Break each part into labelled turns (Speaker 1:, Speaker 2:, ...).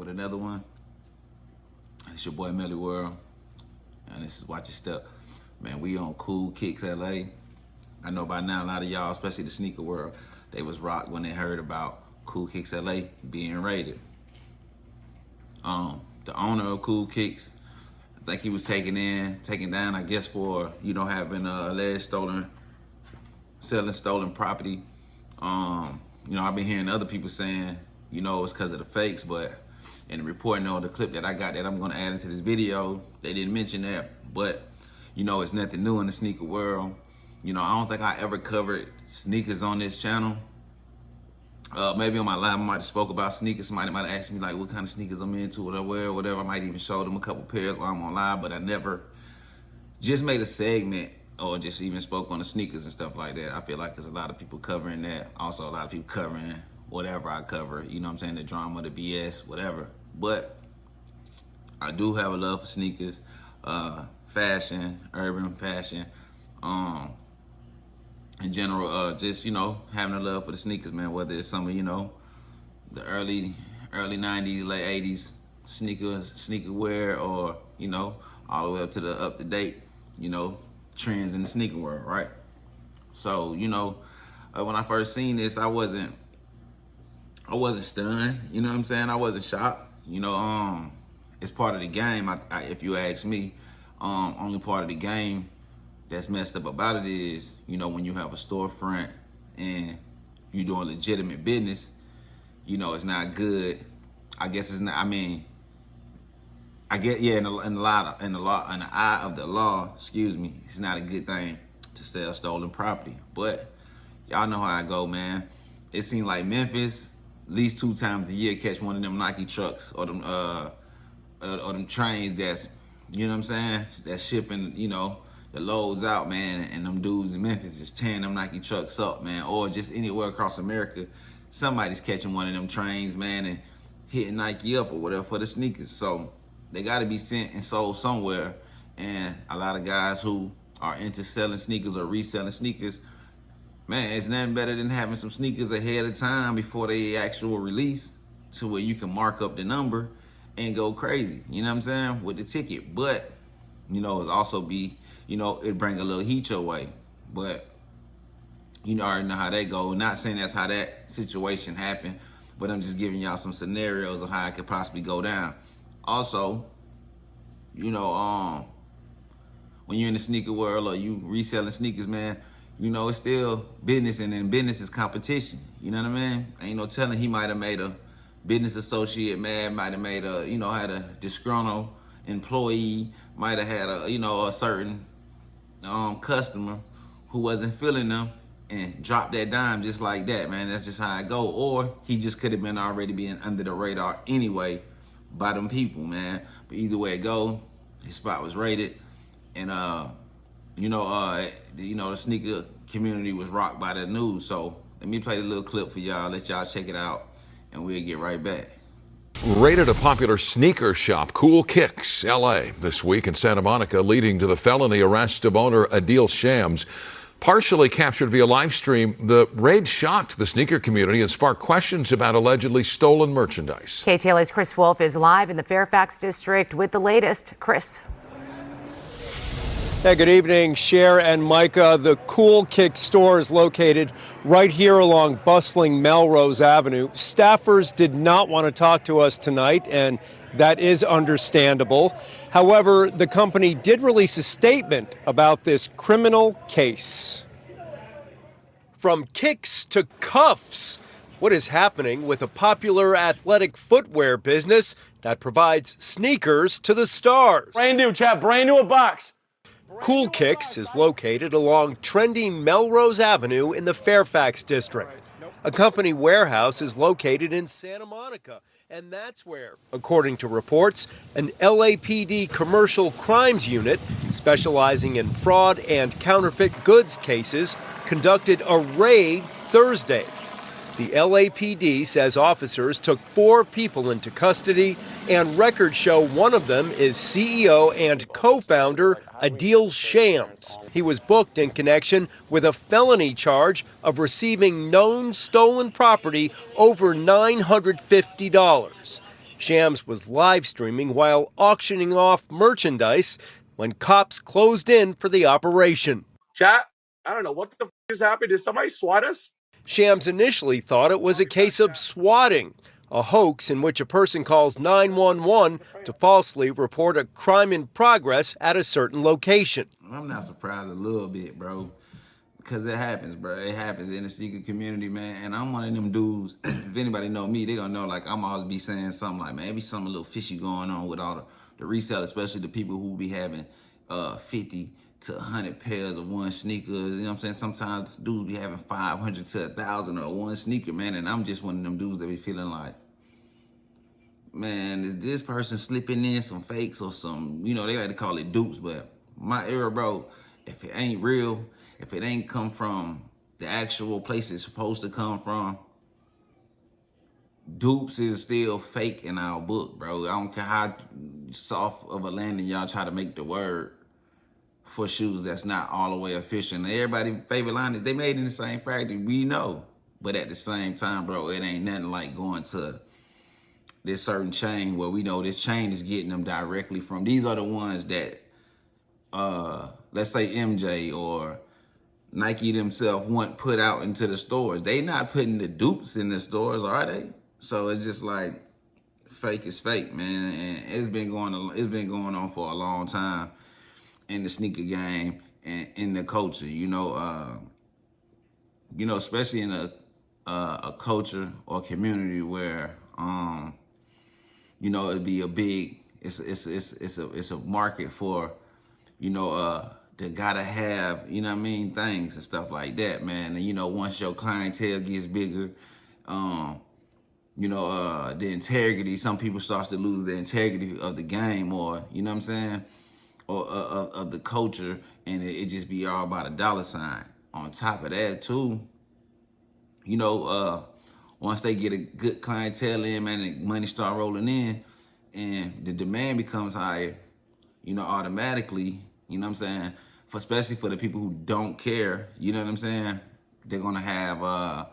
Speaker 1: with another one. It's your boy Melly World, and this is Watch Your Step. Man, we on Kool Kicks LA. I know by now a lot of y'all, especially the sneaker world, they was rocked when they heard about Kool Kicks LA being raided. The owner of Kool Kicks, I think he was taken down, I guess, for, having alleged selling stolen property. I've been hearing other people saying, it's because of the fakes, but in the reporting on the clip that I got that I'm gonna add into this video, they didn't mention that. But, it's nothing new in the sneaker world. I don't think I ever covered sneakers on this channel. Maybe on my live, I might have spoke about sneakers. Somebody might have asked me like what kind of sneakers I'm into, what I wear, whatever. I might even show them a couple pairs while I'm on live, but I never just made a segment or just even spoke on the sneakers and stuff like that. I feel like there's a lot of people covering that. Also a lot of people covering whatever I cover, the drama, the BS, whatever. But I do have a love for sneakers, fashion, urban fashion, in general, just, having a love for the sneakers, man, whether it's some of, the early 90s, late 80s sneaker wear, or, all the way up to the up-to-date, trends in the sneaker world, right? So, when I first seen this, I wasn't stunned, I wasn't shocked. It's part of the game, if you ask me. Only part of the game that's messed up about it is, when you have a storefront and you doing legitimate business, it's not good. I guess it's not. I mean, I get in the eye of the law, it's not a good thing to sell stolen property. But y'all know how I go, man. It seems like Memphis, at least 2 times a year, catch one of them Nike trucks or them trains that's, that's shipping, the loads out, man, and them dudes in Memphis just tearing them Nike trucks up, man, or just anywhere across America, somebody's catching one of them trains, man, and hitting Nike up or whatever for the sneakers. So they got to be sent and sold somewhere. And a lot of guys who are into selling sneakers or reselling sneakers, man, it's nothing better than having some sneakers ahead of time before they actual release, to where you can mark up the number and go crazy, with the ticket. But, it also be, it bring a little heat your way. But you already know how that go. Not saying that's how that situation happened, but I'm just giving y'all some scenarios of how it could possibly go down. Also, when you're in the sneaker world or you reselling sneakers, man, it's still business, and then business is competition. You know what I mean? Ain't no telling, he might have made a business associate mad, might have made had a disgruntled employee, might have had a certain customer who wasn't feeling them and dropped that dime just like that, man. That's just how it go. Or he just could have been already being under the radar anyway by them people, man. But either way it go, his spot was raided, and the sneaker community was rocked by the news. So let me play the little clip for y'all, let y'all check it out, and we'll get right back.
Speaker 2: Raided a popular sneaker shop, Kool Kicks LA, this week in Santa Monica, leading to the felony arrest of owner Adil Shams. Partially captured via live stream, the raid shocked the sneaker community and sparked questions about allegedly stolen merchandise.
Speaker 3: KTLA's Chris Wolf is live in the Fairfax district with the latest. Chris.
Speaker 4: Hey, good evening, Cher and Micah. The Kool Kick store is located right here along bustling Melrose Avenue. Staffers did not want to talk to us tonight, and that is understandable. However, the company did release a statement about this criminal case. From kicks to cuffs, what is happening with a popular athletic footwear business that provides sneakers to the stars?
Speaker 5: Brand new, chap, brand new box.
Speaker 4: Kool Kicks is located along trendy Melrose Avenue in the Fairfax district. A company warehouse is located in Santa Monica, and that's where, according to reports, an LAPD commercial crimes unit specializing in fraud and counterfeit goods cases conducted a raid Thursday. The LAPD says officers took 4 people into custody, and records show one of them is CEO and co-founder Adil Shams. He was booked in connection with a felony charge of receiving known stolen property over $950. Shams was live streaming while auctioning off merchandise when cops closed in for the operation.
Speaker 5: Chat, I don't know what the is happening. Did somebody swat us?
Speaker 4: Shams initially thought it was a case of swatting, a hoax in which a person calls 911 to falsely report a crime in progress at a certain location.
Speaker 1: I'm not surprised a little bit, bro, because it happens, bro. It happens in the sneaker community, man. And I'm one of them dudes. If anybody know me, they gonna know, like, I'm always be saying something like, man, be something a little fishy going on with all the resellers, especially the people who be having 50 to 100 pairs of one sneakers. You know what I'm saying? Sometimes dudes be having 500 to 1,000 of one sneaker, man. And I'm just one of them dudes that be feeling like, man, is this person slipping in some fakes or some, you know, they like to call it dupes, but my era, bro, if it ain't real, if it ain't come from the actual place it's supposed to come from, dupes is still fake in our book, bro. I don't care how soft of a landing y'all try to make the word for shoes that's not all the way official. And everybody's favorite line is they made in the same factory, we know. But at the same time, bro, it ain't nothing like going to this certain chain where we know this chain is getting them directly from. These are the ones that, let's say MJ or Nike themselves want put out into the stores. They not putting the dupes in the stores, are they? So it's just like fake is fake, man. And it's been going on for a long time in the sneaker game and in the culture, you know, especially in a culture or community where, you know, it'd be a big, it's a market for, you know, they gotta have, you know what I mean, things and stuff like that, man. And, you know, once your clientele gets bigger, you know, the integrity, some people start to lose the integrity of the game, or, you know what I'm saying, or of the culture, and it just be all about a dollar sign. On top of that, too, you know, once they get a good clientele in, man, and money start rolling in, and the demand becomes higher, you know, automatically, you know what I'm saying, especially for the people who don't care, you know what I'm saying, they're gonna have,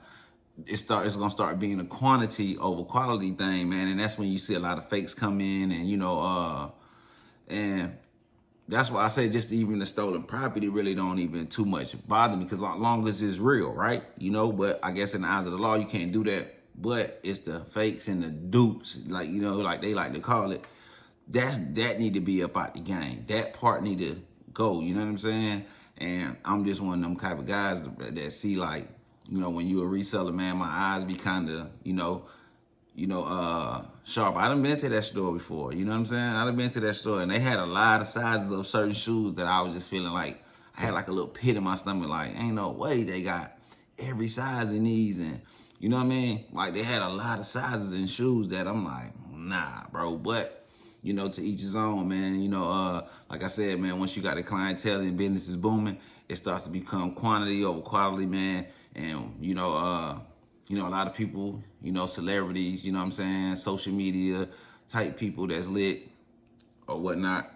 Speaker 1: it's gonna start being a quantity over quality thing, man, and that's when you see a lot of fakes come in, and, you know, and that's why I say just even the stolen property really don't even too much bother me, because long as it's real, right? You know, but I guess in the eyes of the law, you can't do that. But it's the fakes and the dupes, like, you know, like they like to call it. That need to be up out the game. That part need to go, you know what I'm saying? And I'm just one of them type of guys that see, like, you know, when you a reseller, man, my eyes be kind of, you know, sharp. I done been to that store before, you know what I'm saying? I done been to that store, and they had a lot of sizes of certain shoes that I was just feeling like, I had like a little pit in my stomach, like, ain't no way they got every size in these, and you know what I mean? Like, they had a lot of sizes in shoes that I'm like, nah, bro, but, you know, to each his own, man. You know, like I said, man, once you got the clientele and business is booming, it starts to become quantity over quality, man, and, you know, a lot of people, you know, celebrities, you know what I'm saying, social media type people that's lit or whatnot,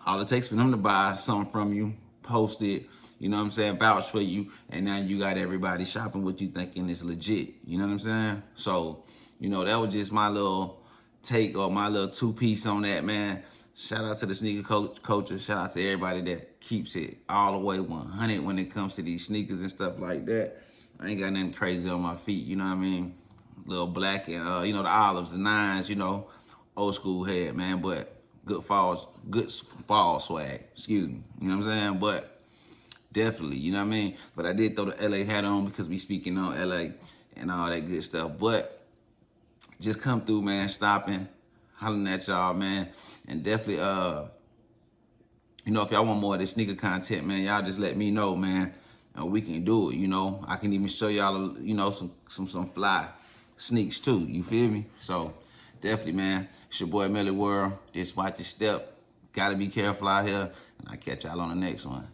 Speaker 1: all it takes for them to buy something from you, post it, you know what I'm saying, vouch for you, and now you got everybody shopping what you thinking is legit, you know what I'm saying? So, you know, that was just my little take or my little two-piece on that, man. Shout out to the sneaker culture. Shout out to everybody that keeps it all the way 100 when it comes to these sneakers and stuff like that. I ain't got nothing crazy on my feet, you know what I mean? Little black and, you know, the olives, the nines, you know, old school head, man, but good fall swag, excuse me, you know what I'm saying? But definitely, you know what I mean? But I did throw the LA hat on because we speaking on LA and all that good stuff. But just come through, man, stopping, hollering at y'all, man. And definitely, you know, if y'all want more of this sneaker content, man, y'all just let me know, man. And we can do it, you know. I can even show y'all, you know, some fly sneaks too, you feel me? So definitely, man, it's your boy Melly World. Just watch your step. Gotta be careful out here. And I'll catch y'all on the next one.